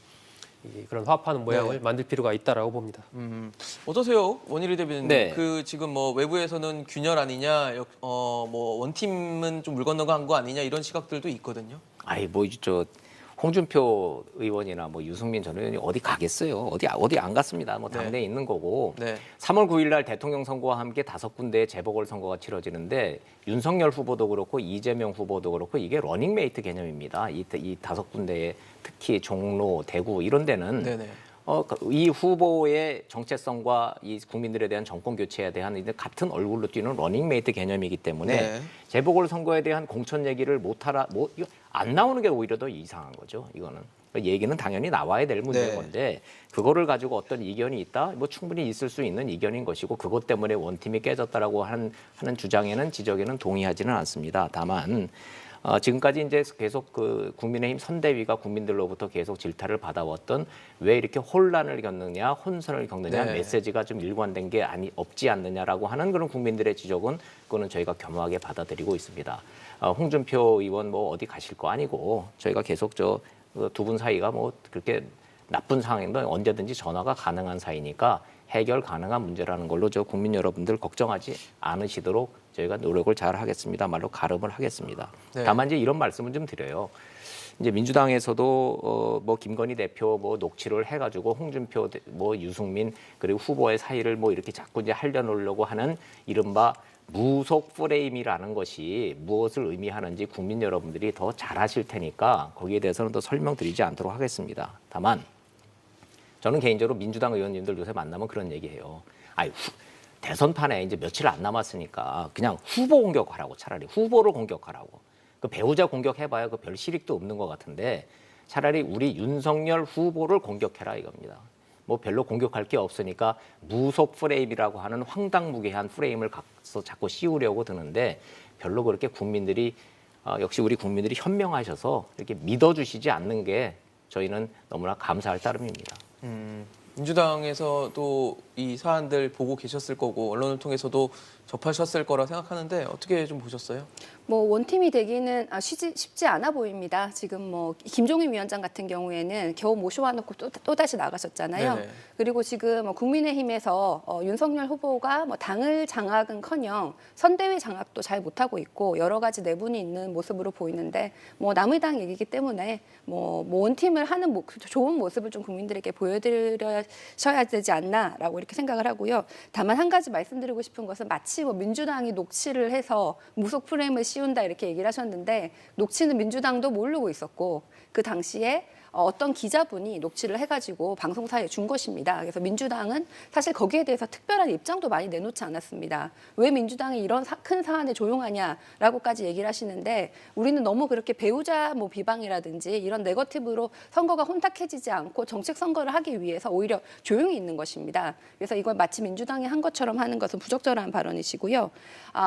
그런 화합하는 모양을 만들 필요가 있다라고 봅니다. 어떠세요, 원희리 대변인? 네. 그 지금 뭐 외부에서는 균열 아니냐, 뭐 원팀은 좀 물 건너간 거 아니냐 이런 시각들도 있거든요. 아이 뭐 저 홍준표 의원이나 뭐 유승민 전 의원이 어디 가겠어요? 어디 안 갔습니다. 뭐 당내에 있는 거고. 네. 3월 9일 날 대통령 선거와 함께 5군데의 재보궐 선거가 치러지는데 윤석열 후보도 그렇고 이재명 후보도 그렇고 이게 러닝메이트 개념입니다. 이 5군데의 특히 종로, 대구 이런 데는 네네. 이 후보의 정체성과 이 국민들에 대한 정권 교체에 대한 이제 같은 얼굴로 뛰는 러닝메이트 개념이기 때문에 네. 재보궐 선거에 대한 공천 얘기를 이거 안 나오는 게 오히려 더 이상한 거죠. 이거는 얘기는 당연히 나와야 될 문제인 네. 건데 그거를 가지고 어떤 이견이 있다, 뭐 충분히 있을 수 있는 이견인 것이고 그것 때문에 원팀이 깨졌다라고 하는 주장에는 지적에는 동의하지는 않습니다. 다만. 지금까지 이제 계속 그 국민의힘 선대위가 국민들로부터 계속 질타를 받아왔던 왜 이렇게 혼란을 겪느냐, 혼선을 겪느냐 네. 메시지가 좀 일관된 게 없지 않느냐라고 하는 그런 국민들의 지적은 그거는 저희가 겸허하게 받아들이고 있습니다. 홍준표 의원 뭐 어디 가실 거 아니고 저희가 계속 저 두 분 사이가 뭐 그렇게 나쁜 상황인데 언제든지 전화가 가능한 사이니까 해결 가능한 문제라는 걸로 저 국민 여러분들 걱정하지 않으시도록 저희가 노력을 잘 하겠습니다말로 가름을 하겠습니다. 네. 다만 이제 이런 말씀을 좀 드려요. 이제 민주당에서도 뭐 김건희 대표 뭐 녹취를 해가지고 홍준표 뭐 유승민 그리고 후보의 사이를 뭐 이렇게 자꾸 이제 알려놓으려고 하는 이른바 무속 프레임이라는 것이 무엇을 의미하는지 국민 여러분들이 더 잘 아실 테니까 거기에 대해서는 더 설명드리지 않도록 하겠습니다. 다만 저는 개인적으로 민주당 의원님들 요새 만나면 그런 얘기해요. 대선판에 이제 며칠 안 남았으니까 그냥 후보 공격하라고 차라리 후보를 공격하라고. 그 배우자 공격해봐야 그 별 실익도 없는 것 같은데 차라리 우리 윤석열 후보를 공격해라 이겁니다. 뭐 별로 공격할 게 없으니까 무속 프레임이라고 하는 황당무계한 프레임을 갖서 자꾸 씌우려고 드는데 별로 그렇게 국민들이 역시 우리 국민들이 현명하셔서 이렇게 믿어주시지 않는 게 저희는 너무나 감사할 따름입니다. 민주당에서도 이 사안들 보고 계셨을 거고 언론을 통해서도 접하셨을 거라 생각하는데 어떻게 좀 보셨어요? 뭐 원팀이 되기는 쉽지 않아 보입니다. 지금 뭐 김종인 위원장 같은 경우에는 겨우 모셔와놓고 또 다시 나가셨잖아요. 네네. 그리고 지금 뭐 국민의힘에서 윤석열 후보가 뭐 당을 장악은커녕 선대위 장악도 잘 못하고 있고 여러 가지 내분이 있는 모습으로 보이는데 뭐 남의 당 얘기이기 때문에 뭐 원팀을 하는 좋은 모습을 좀 국민들에게 보여드려야 되지 않나라고 이렇게 생각을 하고요. 다만 한 가지 말씀드리고 싶은 것은 마치 뭐 민주당이 녹취를 해서 무속 프레임을 씌운다 이렇게 얘기를 하셨는데 녹취는 민주당도 모르고 있었고 그 당시에 어떤 기자분이 녹취를 해가지고 방송사에 준 것입니다. 그래서 민주당은 사실 거기에 대해서 특별한 입장도 많이 내놓지 않았습니다. 왜 민주당이 이런 큰 사안에 조용하냐라고까지 얘기를 하시는데 우리는 너무 그렇게 배우자 뭐 비방이라든지 이런 네거티브로 선거가 혼탁해지지 않고 정책 선거를 하기 위해서 오히려 조용히 있는 것입니다. 그래서 이걸 마치 민주당이 한 것처럼 하는 것은 부적절한 발언이시고요.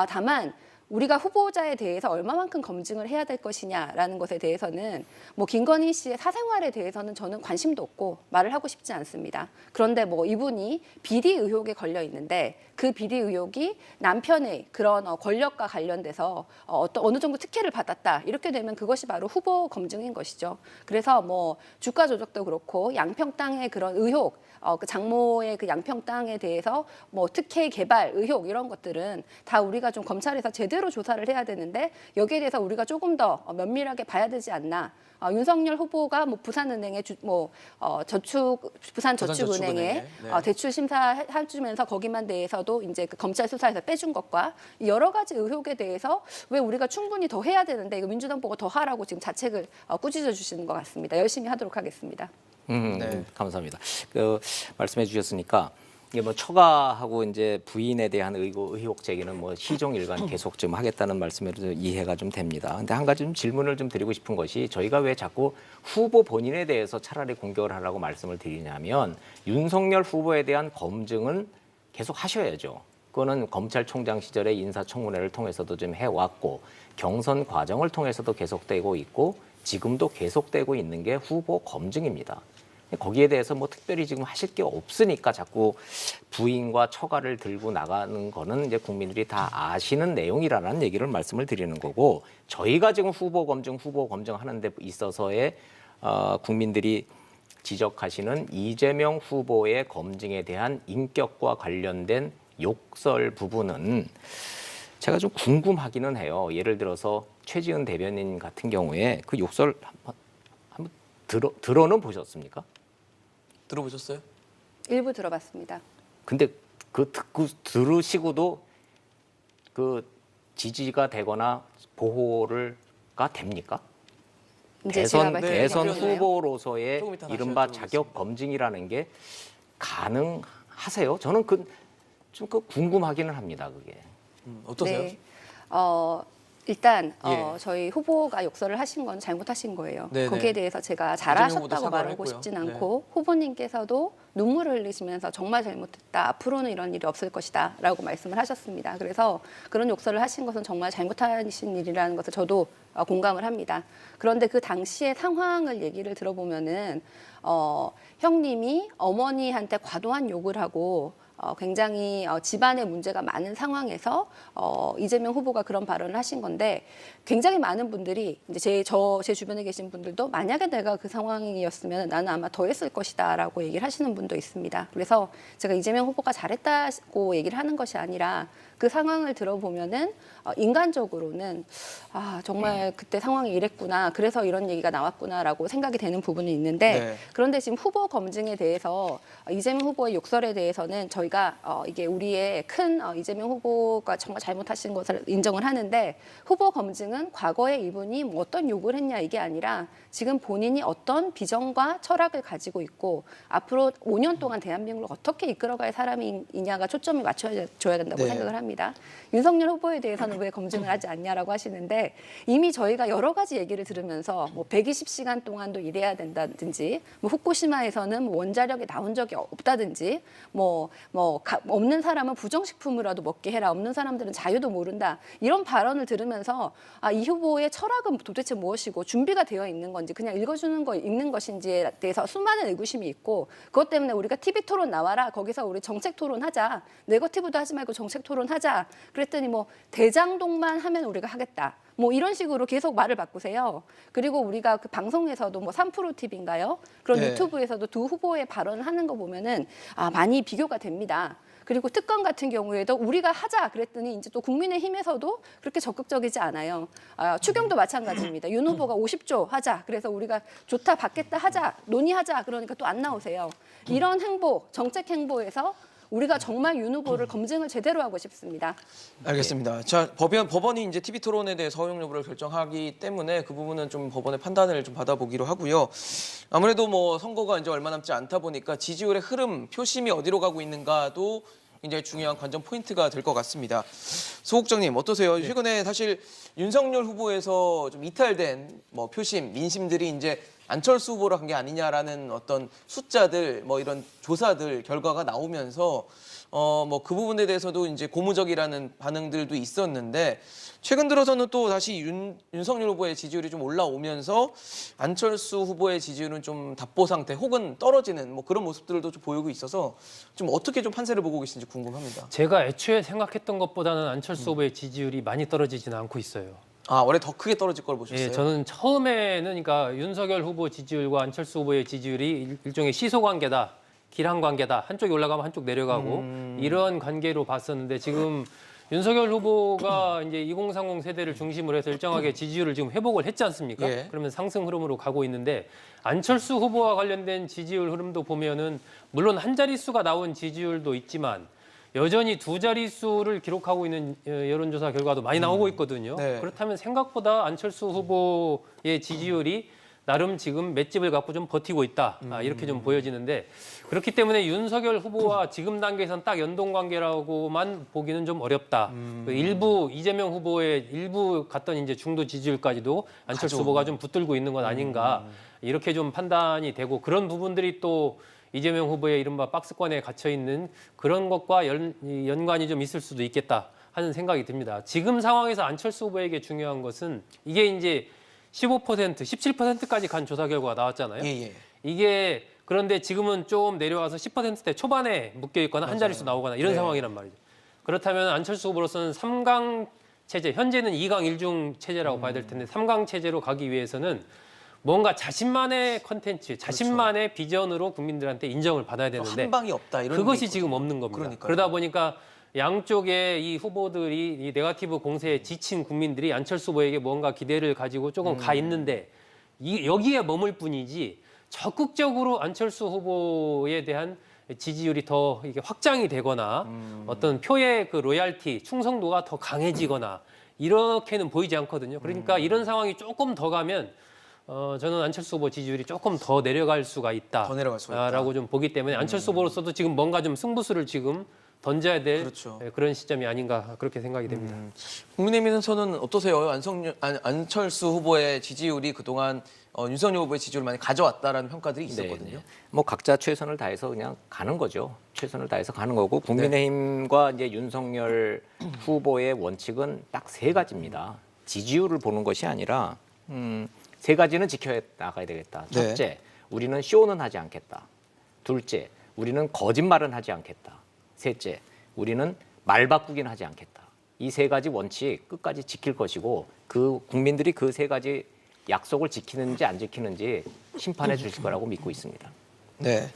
다만 우리가 후보자에 대해서 얼마만큼 검증을 해야 될 것이냐라는 것에 대해서는 뭐 김건희 씨의 사생활에 대해서는 저는 관심도 없고 말을 하고 싶지 않습니다. 그런데 뭐 이분이 비리 의혹에 걸려 있는데 그 비리 의혹이 남편의 그런 권력과 관련돼서 어느 정도 특혜를 받았다 이렇게 되면 그것이 바로 후보 검증인 것이죠. 그래서 뭐 주가 조작도 그렇고 양평 땅의 그런 의혹 그 장모의 그 양평 땅에 대해서 뭐 특혜 개발 의혹 이런 것들은 다 우리가 좀 검찰에서 제대로 조사를 해야 되는데 여기에 대해서 우리가 조금 더 면밀하게 봐야 되지 않나 윤석열 후보가 뭐 부산은행에 부산저축은행에 네. 대출 심사해주면서 거기만 대해서도 이제 그 검찰 수사에서 빼준 것과 여러 가지 의혹에 대해서 왜 우리가 충분히 더 해야 되는데 이거 민주당 보고 더 하라고 지금 자책을 꾸짖어 주시는 것 같습니다. 열심히 하도록 하겠습니다. 네. 감사합니다. 그 말씀해 주셨으니까 이게 뭐 처가하고 이제 부인에 대한 의혹 제기는 뭐 시종일관 계속 좀 하겠다는 말씀으로 이해가 좀 됩니다. 근데 한 가지 좀 질문을 좀 드리고 싶은 것이 저희가 왜 자꾸 후보 본인에 대해서 차라리 공격을 하라고 말씀을 드리냐면 윤석열 후보에 대한 검증은 계속 하셔야죠. 그거는 검찰총장 시절에 인사청문회를 통해서도 좀 해왔고 경선 과정을 통해서도 계속되고 있고 지금도 계속되고 있는 게 후보 검증입니다. 거기에 대해서 뭐 특별히 지금 하실 게 없으니까 자꾸 부인과 처가를 들고 나가는 거는 이제 국민들이 다 아시는 내용이라는 얘기를 말씀을 드리는 거고 저희가 지금 후보 검증하는 데 있어서의 국민들이 지적하시는 이재명 후보의 검증에 대한 인격과 관련된 욕설 부분은 제가 좀 궁금하기는 해요. 예를 들어서 최지은 대변인 같은 경우에 그 욕설 한번 들어는 보셨습니까? 들어보셨어요? 일부 들어봤습니다. 근데 그 듣고 들으시고도 그 지지가 되거나 보호가 됩니까? 이제 제가 대선 말씀드렸나요? 후보로서의 조금 이따 다시 이른바 여쭤보겠습니다. 자격 검증이라는 게 가능하세요? 저는 좀 궁금하기는 합니다. 그게. 어떠세요? 네. 일단 예. 저희 후보가 욕설을 하신 건 잘못하신 거예요. 네네. 거기에 대해서 제가 이재명 후보도 잘하셨다고 사과를 말하고 했고요. 싶진 않고 후보님께서도 눈물을 흘리시면서 정말 잘못했다. 앞으로는 이런 일이 없을 것이다. 라고 말씀을 하셨습니다. 그래서 그런 욕설을 하신 것은 정말 잘못하신 일이라는 것을 저도 공감을 합니다. 그런데 그 당시의 상황을 얘기를 들어보면은 형님이 어머니한테 과도한 욕을 하고 굉장히 집안에 문제가 많은 상황에서 이재명 후보가 그런 발언을 하신 건데 굉장히 많은 분들이 이제 제 주변에 계신 분들도 만약에 내가 그 상황이었으면 나는 아마 더 했을 것이다라고 얘기를 하시는 분도 있습니다. 그래서 제가 이재명 후보가 잘했다고 얘기를 하는 것이 아니라 그 상황을 들어보면은 인간적으로는 정말 그때 상황이 이랬구나. 그래서 이런 얘기가 나왔구나라고 생각이 되는 부분이 있는데 네. 그런데 지금 후보 검증에 대해서 이재명 후보의 욕설에 대해서는 저희가 이게 우리의 큰 이재명 후보가 정말 잘못하신 것을 인정을 하는데 후보 검증은 과거에 이분이 뭐 어떤 욕을 했냐 이게 아니라 지금 본인이 어떤 비전과 철학을 가지고 있고 앞으로 5년 동안 대한민국을 어떻게 이끌어갈 사람이냐가 초점이 맞춰져야 된다고 네. 생각을 합니다. 윤석열 후보에 대해서는 왜 검증을 하지 않냐라고 하시는데 이미 저희가 여러 가지 얘기를 들으면서 뭐 120시간 동안도 일해야 된다든지 뭐 후쿠시마에서는 뭐 원자력이 나온 적이 없다든지 없는 사람은 부정식품이라도 먹게 해라. 없는 사람들은 자유도 모른다. 이런 발언을 들으면서 이 후보의 철학은 도대체 무엇이고 준비가 되어 있는 건지 그냥 읽는 것인지에 대해서 수많은 의구심이 있고 그것 때문에 우리가 TV 토론 나와라. 거기서 우리 정책 토론하자. 네거티브도 하지 말고 정책 토론하자. 그랬더니 뭐 대장동만 하면 우리가 하겠다. 뭐 이런 식으로 계속 말을 바꾸세요. 그리고 우리가 그 방송에서도 뭐 3프로 TV인가요? 그런 네. 유튜브에서도 두 후보의 발언을 하는 거 보면은 많이 비교가 됩니다. 그리고 특검 같은 경우에도 우리가 하자 그랬더니 이제 또 국민의힘에서도 그렇게 적극적이지 않아요. 추경도 마찬가지입니다. 윤 후보가 50조 하자. 그래서 우리가 좋다 받겠다 하자. 논의하자. 그러니까 또 안 나오세요. 이런 행보, 정책 행보에서 우리가 정말 윤 후보를 검증을 제대로 하고 싶습니다. 알겠습니다. 자, 법원이 이제 TV 토론에 대해서 허용 여부를 결정하기 때문에 그 부분은 좀 법원의 판단을 좀 받아보기로 하고요. 아무래도 뭐 선거가 이제 얼마 남지 않다 보니까 지지율의 흐름, 표심이 어디로 가고 있는가도 굉장히 중요한 관전 포인트가 될 것 같습니다. 소국장님 어떠세요? 최근에 사실 윤석열 후보에서 좀 이탈된 뭐 표심, 민심들이 이제 안철수 후보로 간 게 아니냐라는 어떤 숫자들, 뭐 이런 조사들 결과가 나오면서 뭐 그 부분에 대해서도 이제 고무적이라는 반응들도 있었는데 최근 들어서는 또 다시 윤석열 후보의 지지율이 좀 올라오면서 안철수 후보의 지지율은 좀 답보 상태 혹은 떨어지는 뭐 그런 모습들도 좀 보이고 있어서 좀 어떻게 좀 판세를 보고 계신지 궁금합니다. 제가 애초에 생각했던 것보다는 안철수 후보의 지지율이 많이 떨어지지는 않고 있어요. 원래 더 크게 떨어질 걸 보셨어요? 예, 저는 처음에는 그러니까 윤석열 후보 지지율과 안철수 후보의 지지율이 일종의 시소 관계다, 길한 관계다. 한쪽이 올라가면 한쪽 내려가고 이런 관계로 봤었는데 지금 윤석열 후보가 이제 2030 세대를 중심으로 해서 일정하게 지지율을 지금 회복을 했지 않습니까? 예. 그러면 상승 흐름으로 가고 있는데 안철수 후보와 관련된 지지율 흐름도 보면은 물론 한 자릿수가 나온 지지율도 있지만 여전히 두 자릿수를 기록하고 있는 여론조사 결과도 많이 나오고 있거든요. 네. 그렇다면 생각보다 안철수 후보의 지지율이 나름 지금 맷집을 갖고 좀 버티고 있다. 이렇게 좀 보여지는데 그렇기 때문에 윤석열 후보와 지금 단계에선 딱 연동 관계라고만 보기는 좀 어렵다. 그 일부 이재명 후보의 일부 갔던 이제 중도 지지율까지도 안철수 후보가 좀 붙들고 있는 건 아닌가. 이렇게 좀 판단이 되고 그런 부분들이 또 이재명 후보의 이른바 박스권에 갇혀 있는 그런 것과 연관이 좀 있을 수도 있겠다 하는 생각이 듭니다. 지금 상황에서 안철수 후보에게 중요한 것은 이게 이제 15%, 17%까지 간 조사 결과가 나왔잖아요. 예. 이게 그런데 지금은 좀 내려와서 10%대 초반에 묶여 있거나 한 자릿수 나오거나 이런 네. 상황이란 말이죠. 그렇다면 안철수 후보로서는 3강 체제, 현재는 2강 1중 체제라고 봐야 될 텐데 3강 체제로 가기 위해서는 뭔가 자신만의 컨텐츠, 자신만의 비전으로 국민들한테 인정을 받아야 되는데 한 방이 없다 이런 그것이 게 지금 없는 겁니다. 그러니까요. 그러다 보니까 양쪽의 이 후보들이 이 네거티브 공세에 지친 국민들이 안철수 후보에게 뭔가 기대를 가지고 조금 가 있는데 여기에 머물 뿐이지 적극적으로 안철수 후보에 대한 지지율이 더 이게 확장이 되거나 어떤 표의 그 로얄티, 충성도가 더 강해지거나 이렇게는 보이지 않거든요. 그러니까 이런 상황이 조금 더 가면 저는 안철수 후보 지지율이 조금 더 내려갈 수가 있다. 더 내려갈 수가 있다. 라고 좀 보기 때문에 안철수 후보로서도 지금 뭔가 좀 승부수를 지금 던져야 될 그렇죠. 그런 시점이 아닌가 그렇게 생각이 됩니다. 국민의힘에서는 어떠세요? 안철수 후보의 지지율이 그동안 윤석열 후보의 지지율을 많이 가져왔다라는 평가들이 있었거든요. 뭐 각자 최선을 다해서 그냥 가는 거죠. 최선을 다해서 가는 거고 국민의힘과 이제 윤석열 후보의 원칙은 딱 세 가지입니다. 지지율을 보는 것이 아니라 세 가지는 지켜 나가야 되겠다. 네. 첫째, 우리는 쇼는 하지 않겠다. 둘째, 우리는 거짓말은 하지 않겠다. 셋째, 우리는 말 바꾸기는 하지 않겠다. 이 세 가지 원칙 끝까지 지킬 것이고 그 국민들이 그 세 가지 약속을 지키는지 안 지키는지 심판해 주실 거라고 믿고 있습니다. 네.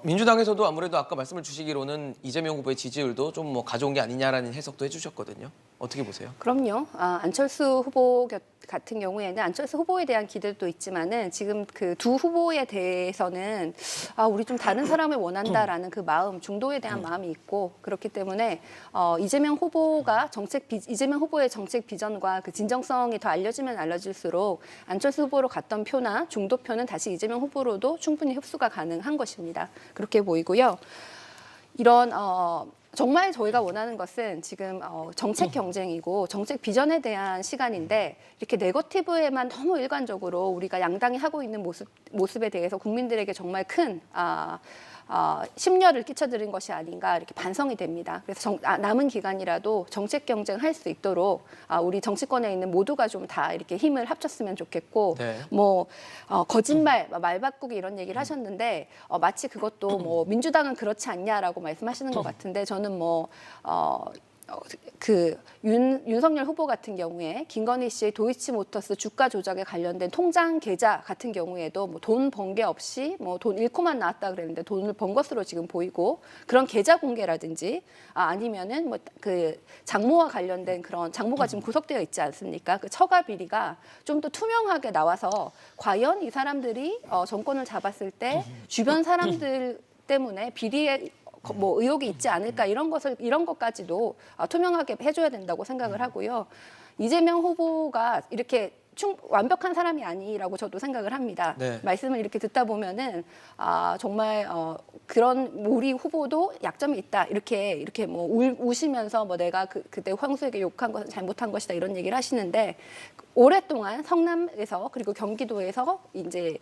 민주당에서도 아무래도 아까 말씀을 주시기로는 이재명 후보의 지지율도 좀 뭐 가져온 게 아니냐라는 해석도 해주셨거든요. 어떻게 보세요? 그럼요. 안철수 후보 같은 경우에는 안철수 후보에 대한 기대도 있지만은 지금 그 두 후보에 대해서는 우리 좀 다른 사람을 원한다라는 그 마음, 중도에 대한 마음이 있고 그렇기 때문에 이재명 후보의 정책 비전과 그 진정성이 더 알려지면 알려질수록 안철수 후보로 갔던 표나 중도 표는 다시 이재명 후보로도 충분히 흡수가 가능한 것입니다. 그렇게 보이고요. 이런 정말 저희가 원하는 것은 지금 정책 경쟁이고 정책 비전에 대한 시간인데 이렇게 네거티브에만 너무 일관적으로 우리가 양당이 하고 있는 모습에 대해서 국민들에게 정말 큰 심려를 끼쳐드린 것이 아닌가 이렇게 반성이 됩니다. 그래서 남은 기간이라도 정책 경쟁할 수 있도록 우리 정치권에 있는 모두가 좀 다 이렇게 힘을 합쳤으면 좋겠고 네. 거짓말, 말 바꾸기 이런 얘기를 하셨는데 마치 그것도 뭐 민주당은 그렇지 않냐라고 말씀하시는 것 같은데 저는 윤석열 후보 같은 경우에 김건희 씨의 도이치모터스 주가 조작에 관련된 통장 계좌 같은 경우에도 뭐 돈 번 게 없이 뭐 돈 잃고만 나왔다 그랬는데 돈을 번 것으로 지금 보이고 그런 계좌 공개라든지 아니면은 뭐 그 장모와 관련된 그런 장모가 지금 구속되어 있지 않습니까? 그 처가 비리가 좀 더 투명하게 나와서 과연 이 사람들이 정권을 잡았을 때 주변 사람들 때문에 비리에 뭐 의혹이 있지 않을까 이런 것까지도 투명하게 해줘야 된다고 생각을 하고요. 이재명 후보가 이렇게 완벽한 사람이 아니라고 저도 생각을 합니다. 네. 말씀을 이렇게 듣다 보면은 정말 그런 우리 후보도 약점이 있다 이렇게 뭐 우시면서 뭐 내가 그때 황수에게 욕한 것은 잘못한 것이다 이런 얘기를 하시는데 오랫동안 성남에서 그리고 경기도에서 이제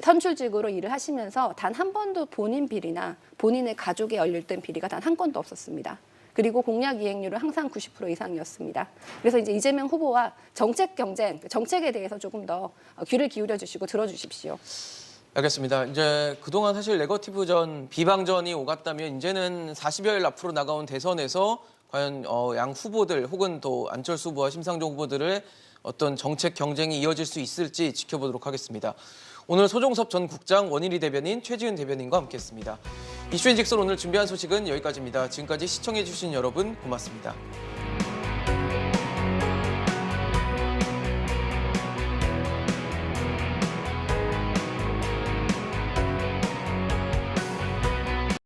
선출직으로 일을 하시면서 단 한 번도 본인 비리나 본인의 가족에 연루된 비리가 단 한 건도 없었습니다. 그리고 공약 이행률은 항상 90% 이상이었습니다. 그래서 이제 이재명 후보와 정책 경쟁, 정책에 대해서 조금 더 귀를 기울여 주시고 들어주십시오. 알겠습니다. 이제 그동안 사실 네거티브전, 비방전이 오갔다면 이제는 40여일 앞으로 나가온 대선에서 과연 양 후보들 혹은 또 안철수 후보와 심상정 후보들의 어떤 정책 경쟁이 이어질 수 있을지 지켜보도록 하겠습니다. 오늘 소종섭 전 국장, 원일이 대변인, 최지은 대변인과 함께했습니다. 이슈앤직설 오늘 준비한 소식은 여기까지입니다. 지금까지 시청해주신 여러분 고맙습니다.